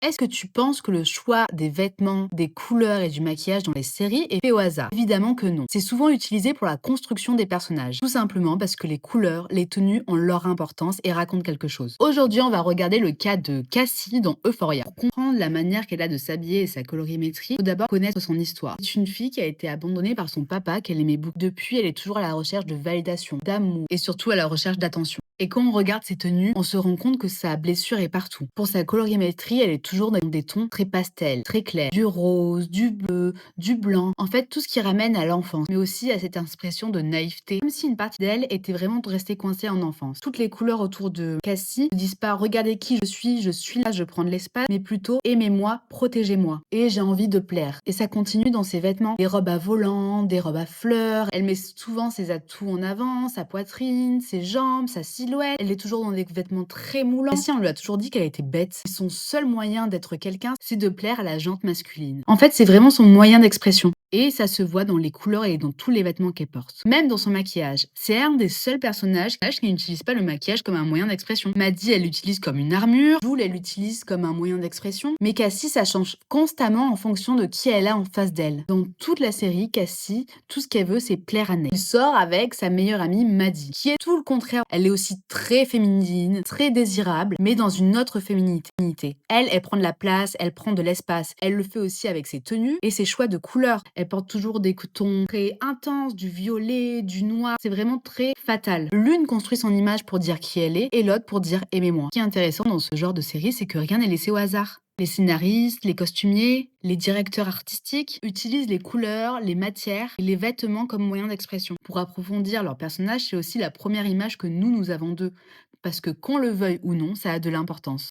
Est-ce que tu penses que le choix des vêtements, des couleurs et du maquillage dans les séries est fait au hasard? Évidemment que non. C'est souvent utilisé pour la construction des personnages, tout simplement parce que les couleurs, les tenues ont leur importance et racontent quelque chose. Aujourd'hui, on va regarder le cas de Cassie dans Euphoria. Pour comprendre la manière qu'elle a de s'habiller et sa colorimétrie, il faut d'abord connaître son histoire. C'est une fille qui a été abandonnée par son papa qu'elle aimait beaucoup. Depuis, elle est toujours à la recherche de validation, d'amour et surtout à la recherche d'attention. Et quand on regarde ses tenues, on se rend compte que sa blessure est partout. Pour sa colorimétrie, elle est toujours dans des tons très pastels, très clairs. Du rose, du bleu, du blanc. En fait, tout ce qui ramène à l'enfance, mais aussi à cette impression de naïveté. Comme si une partie d'elle était vraiment restée coincée en enfance. Toutes les couleurs autour de Cassie ne disent pas regardez qui je suis là, je prends de l'espace, mais plutôt aimez-moi, protégez-moi. Et j'ai envie de plaire. Et ça continue dans ses vêtements. Des robes à volants, des robes à fleurs. Elle met souvent ses atouts en avant, sa poitrine, ses jambes, sa silhouette. Elle est toujours dans des vêtements très moulants. Cassie, on lui a toujours dit qu'elle était bête. Et son seul moyen d'être quelqu'un, c'est de plaire à la jante masculine. En fait, c'est vraiment son moyen d'expression. Et ça se voit dans les couleurs et dans tous les vêtements qu'elle porte. Même dans son maquillage. C'est un des seuls personnages qui n'utilise pas le maquillage comme un moyen d'expression. Maddie, elle l'utilise comme une armure. Jules, elle l'utilise comme un moyen d'expression. Mais Cassie, ça change constamment en fonction de qui elle a en face d'elle. Dans toute la série, Cassie, tout ce qu'elle veut, c'est plaire à Nate. Il sort avec sa meilleure amie Maddie, qui est tout le contraire. Elle est aussi très féminine, très désirable, mais dans une autre féminité. Elle prend de la place, elle prend de l'espace. Elle le fait aussi avec ses tenues et ses choix de couleurs. Elle porte toujours des tons très intenses, du violet, du noir. C'est vraiment très fatal. L'une construit son image pour dire qui elle est et l'autre pour dire aimez-moi. Ce qui est intéressant dans ce genre de série, c'est que rien n'est laissé au hasard. Les scénaristes, les costumiers, les directeurs artistiques utilisent les couleurs, les matières et les vêtements comme moyen d'expression. Pour approfondir leur personnage, c'est aussi la première image que nous avons d'eux. Parce que qu'on le veuille ou non, ça a de l'importance.